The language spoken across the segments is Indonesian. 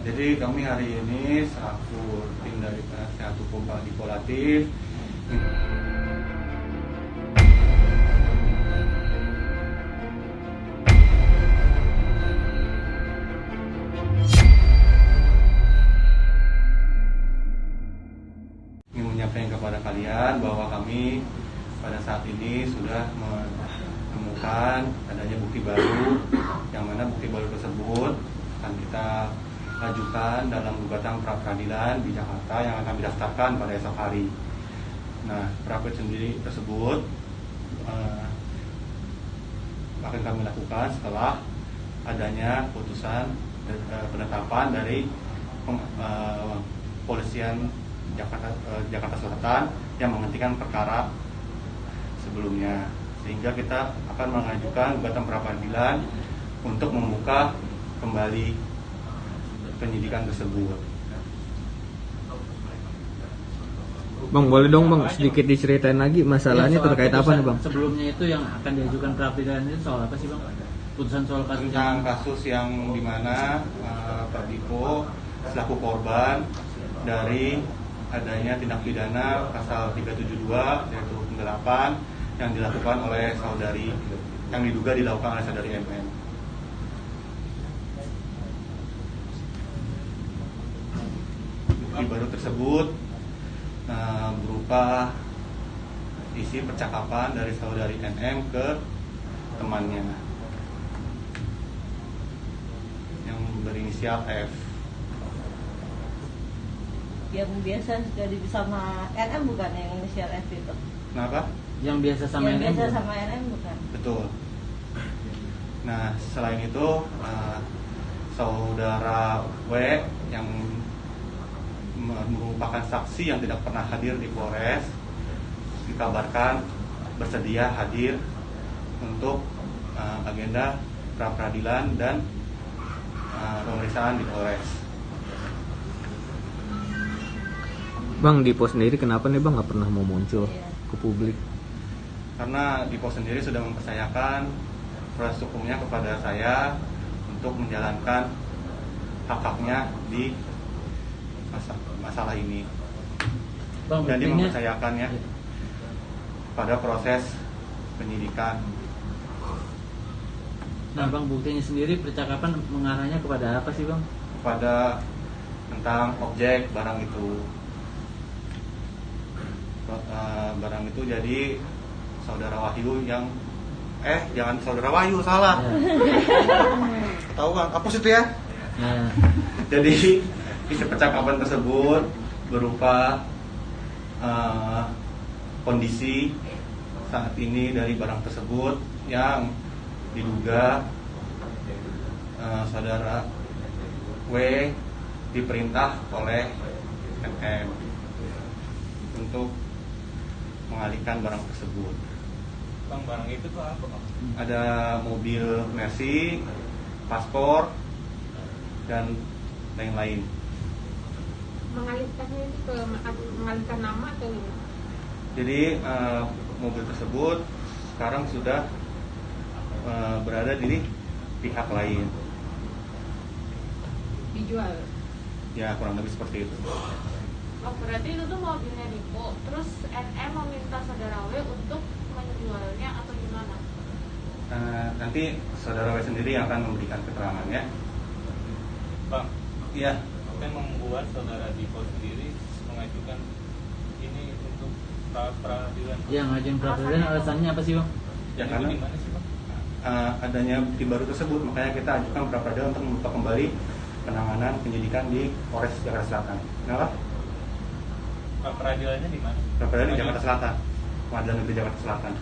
Jadi kami hari ini selaku tim dari penasihat hukum Pak Dipolatif ingin menyampaikan kepada kalian bahwa kami pada saat ini sudah menemukan adanya bukti baru, yang mana bukti baru tersebut akan kita ajukan dalam gugatan pra peradilan di Jakarta yang akan kami daftarkan pada esok hari. Nah, pra sendiri tersebut akan kami lakukan setelah adanya putusan penetapan dari Polisian Jakarta Selatan yang menghentikan perkara sebelumnya, sehingga kita akan mengajukan gugatan pra peradilan untuk membuka kembali penyidikan tersebut. Bang, boleh dong Bang sedikit diceritain lagi masalahnya Ya, terkait apa nih Bang? Sebelumnya itu yang akan diajukan pra peradilan itu soal apa sih Bang? Putusan soal kasus Tentang kasus yang dimana Pak Dipo selaku korban dari adanya tindak pidana pasal 372 yaitu penggelapan yang dilakukan oleh saudari, yang diduga dilakukan oleh saudari MM. Bukti baru tersebut berupa isi percakapan dari saudari NM ke temannya yang berinisial F. Yang biasa jadi sama NM bukan, yang inisial F itu? Kenapa? yang biasa sama yang NM biasa bukan? sama NM bukan? Betul. Nah, selain itu saudara W yang merupakan saksi yang tidak pernah hadir di Polres dikabarkan bersedia hadir untuk agenda pra peradilan dan pemeriksaan di Polres. Bang, Dipo sendiri kenapa nih Bang nggak pernah mau muncul ke publik? Karena Dipo sendiri sudah mempercayakan proses hukumnya kepada saya untuk menjalankan hak-haknya di masalah ini. Bang, Dan dia buktinya mempercayakannya pada proses penyidikan. Nah Bang, buktinya sendiri percakapan mengarahnya kepada apa sih Bang? Kepada tentang objek barang itu. Barang itu jadi saudara Wahyu yang jangan saudara Wahyu, salah. Tahu kan? Hapus itu ya. Nah, Jadi isi percakapan tersebut berupa kondisi saat ini dari barang tersebut yang diduga saudara W diperintah oleh MM untuk mengalihkan barang tersebut. Bang, barang itu tuh apa Bang? Ada mobil Mercy, paspor, dan lain-lain. Mengalihkannya itu ke mengalihkan nama atau gimana? Jadi mobil tersebut sekarang sudah berada di pihak lain. Dijual. Ya, kurang lebih seperti itu. Oh, berarti itu tuh mobilnya Dipo. Terus NM meminta saudara W untuk menjualnya atau gimana? Nanti saudara W sendiri yang akan memberikan keterangan ya. Bang, Iya. apa yang membuat saudara Dipo sendiri mengajukan ini untuk pra peradilan? yang ngajuin pra peradilan alasannya apa sih Bang? Ya, Itu karena gimana sih Bang? adanya bukti baru tersebut, makanya kita ajukan pra peradilan untuk membuka kembali penanganan penyidikan di Polres Jakarta Selatan. Kenapa? Pra peradilannya di mana? Pra peradilan di Jakarta Selatan, Pengadilan Negeri Jakarta Selatan.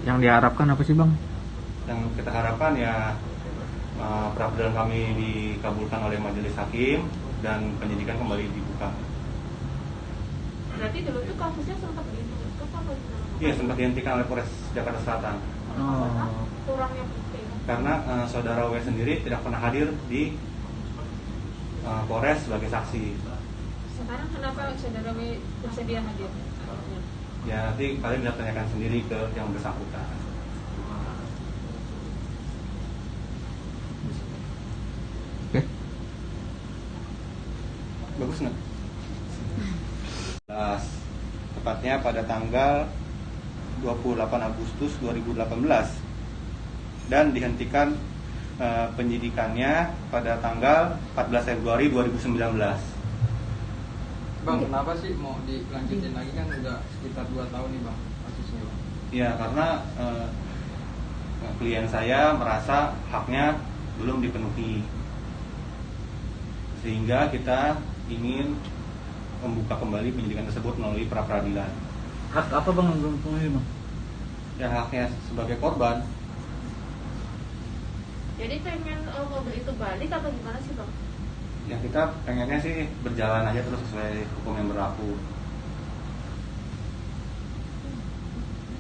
Yang diharapkan apa sih Bang? Yang kita harapkan ya pra peradilan kami dikabulkan oleh majelis hakim dan penyidikan kembali dibuka. Berarti dulu tuh kasusnya sempat ditutup atau gimana? Iya, sempat dihentikan oleh Polres Jakarta Selatan Karena kurangnya bukti. karena saudara W sendiri tidak pernah hadir di Polres sebagai saksi. Sekarang kenapa saudara W bersedia hadir? Ya, nanti kalian bisa tanyakan sendiri ke yang bersangkutan. Oke. Bagus nggak? Tepatnya pada tanggal 28 Agustus 2018 dan dihentikan penyidikannya pada tanggal 14 Februari 2019. Bang, kenapa sih mau dilanjutin lagi, kan udah sekitar 2 tahun nih bang kasusnya bang? Ya karena klien saya merasa haknya belum dipenuhi, sehingga kita ingin membuka kembali penyidikan tersebut melalui pra peradilan. Hak apa bang yang belum penuhi bang? Ya haknya sebagai korban. Jadi pengen mobil itu balik atau gimana sih bang? Ya kita pengennya sih berjalan aja terus sesuai hukum yang berlaku.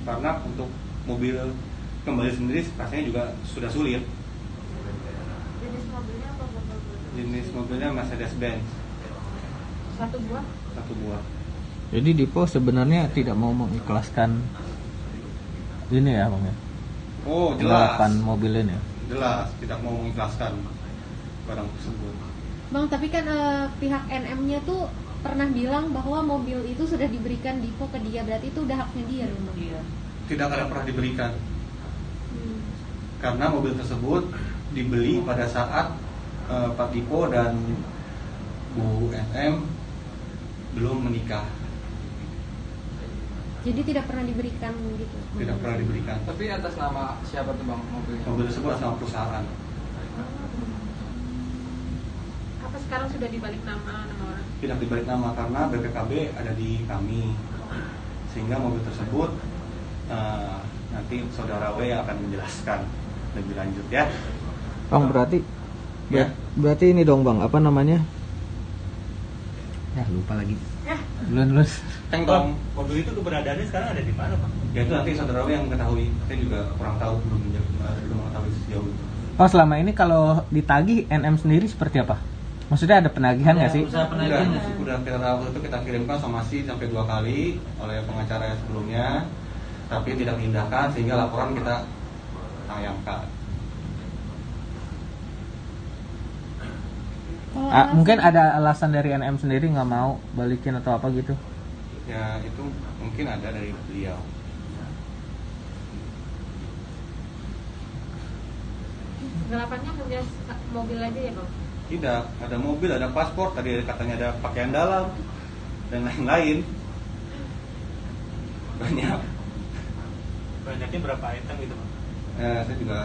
Karena untuk mobil kembali sendiri pastinya juga sudah sulit. Jenis mobilnya apa bang? Jenis mobilnya Mercedes-Benz Satu buah? satu buah. Jadi Dipo sebenarnya tidak mau mengikhlaskan ini ya bang ya, Oh jelas, penggelapan mobil ini. jelas tidak mau mengikhlaskan barang tersebut. Bang, tapi kan pihak NM-nya tuh pernah bilang bahwa mobil itu sudah diberikan Dipo ke dia, berarti itu udah haknya dia dong bang? Iya. Tidak ada pernah diberikan karena mobil tersebut dibeli pada saat Pak Dipo dan Bu NM belum menikah. Jadi tidak pernah diberikan gitu? Tidak pernah diberikan. Tapi atas nama siapa tuh bang mobilnya? Mobil tersebut atas nama perusahaan. Apa sekarang sudah dibalik nama orang? Tidak dibalik nama karena BPKB ada di kami, sehingga mobil tersebut nanti saudara W yang akan menjelaskan lebih lanjut ya. Bang berarti Ya. berarti ini dong bang, apa namanya? Ya lupa lagi. Belum. Tengkong. Mobil itu keberadaannya sekarang ada di mana Pak? Ya itu nanti saudara W yang mengetahui. Saya juga kurang tahu, belum mengetahui sejauh itu. Oh selama ini kalau ditagih NM sendiri seperti apa? Maksudnya ada penagihan nggak sih? Usaha penagihan nggak sih? Udah kita waktu itu kita kirimkan somasi sampai 2 kali oleh pengacara yang sebelumnya, tapi tidak diindahkan sehingga laporan kita tayangkan. Mungkin ada alasan dari NM sendiri nggak mau balikin atau apa gitu? Ya itu mungkin ada dari beliau. Penggelapannya mobil aja ya bang? Tidak, ada mobil, ada paspor, tadi katanya ada pakaian dalam dan lain-lain. Banyak. Banyaknya berapa item gitu Pak? Saya juga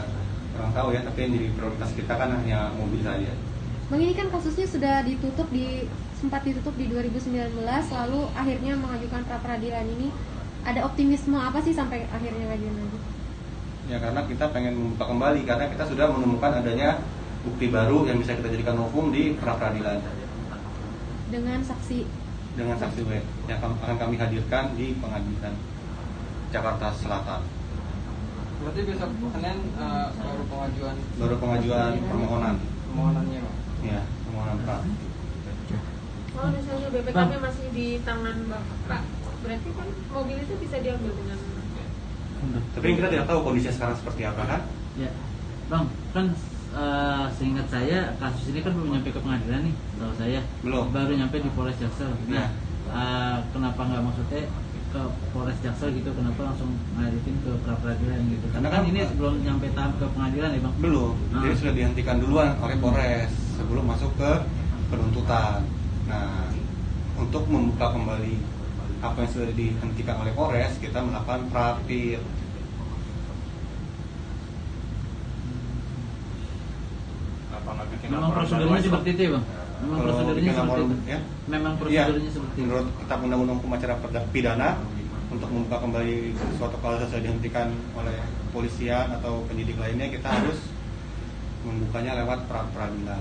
kurang tahu ya, tapi yang jadi prioritas kita kan hanya mobil saja. Bang, ini kan kasusnya sudah sempat ditutup di 2019, lalu akhirnya mengajukan pra peradilan ini. Ada optimisme apa sih sampai akhirnya ngajuin lagi? Ya karena kita pengen membuka kembali, karena kita sudah menemukan adanya bukti baru yang bisa kita jadikan novum di pra peradilan. Dengan saksi W yang akan kami hadirkan di pengadilan Jakarta Selatan. Berarti besok Senin baru pengajuan permohonannya bang? Ya, permohonan pra. Kalau misalnya BPKB masih di tangan Bapak, berarti kan mobil itu bisa diambil dengan Tapi kita tidak tahu kondisinya sekarang seperti apa kan? Ya, bang, kan seingat saya kasus ini kan belum nyampe ke pengadilan nih, tahu saya. Belum. Baru nyampe di Polres Jaksel. Nah, kenapa nggak maksudnya ke Polres Jaksel gitu? Kenapa langsung ngalihin ke pra peradilan gitu? Karena Kan kan ini belum nyampe tahap ke pengadilan ya bang? Belum. Jadi sudah dihentikan duluan oleh Polres sebelum masuk ke penuntutan. Nah, untuk membuka kembali apa yang sudah dihentikan oleh Polres, kita melakukan prapir. Apa nggak bikin Memang laporan prosedurnya baru aja, seperti Bang? itu ya bang? Memang Kalau prosedurnya bikin seperti laporan, itu. ya? Memang Iya, prosedurnya seperti itu. menurut Kitab Undang-Undang Hukum Acara Pidana, untuk membuka kembali suatu kasus yang dihentikan oleh kepolisian atau penyidik lainnya, kita harus membukanya lewat pra peradilan.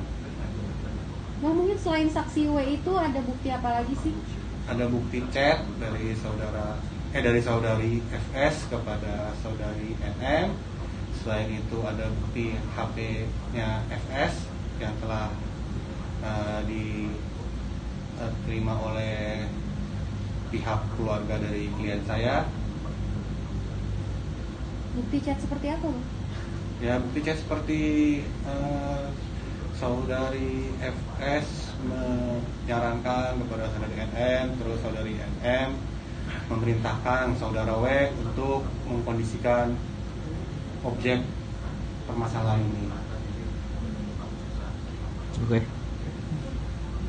Bang, mungkin selain saksi W itu ada bukti apa lagi sih? Ada bukti chat dari saudari FS kepada saudari NM. Selain itu ada bukti HP-nya FS yang telah diterima oleh pihak keluarga dari klien saya. Bukti chat seperti apa bang? Ya bukti chat seperti saudari FS menyarankan kepada saudari NM, terus saudari NM memerintahkan saudara W untuk mengkondisikan objek permasalahan ini. Oke.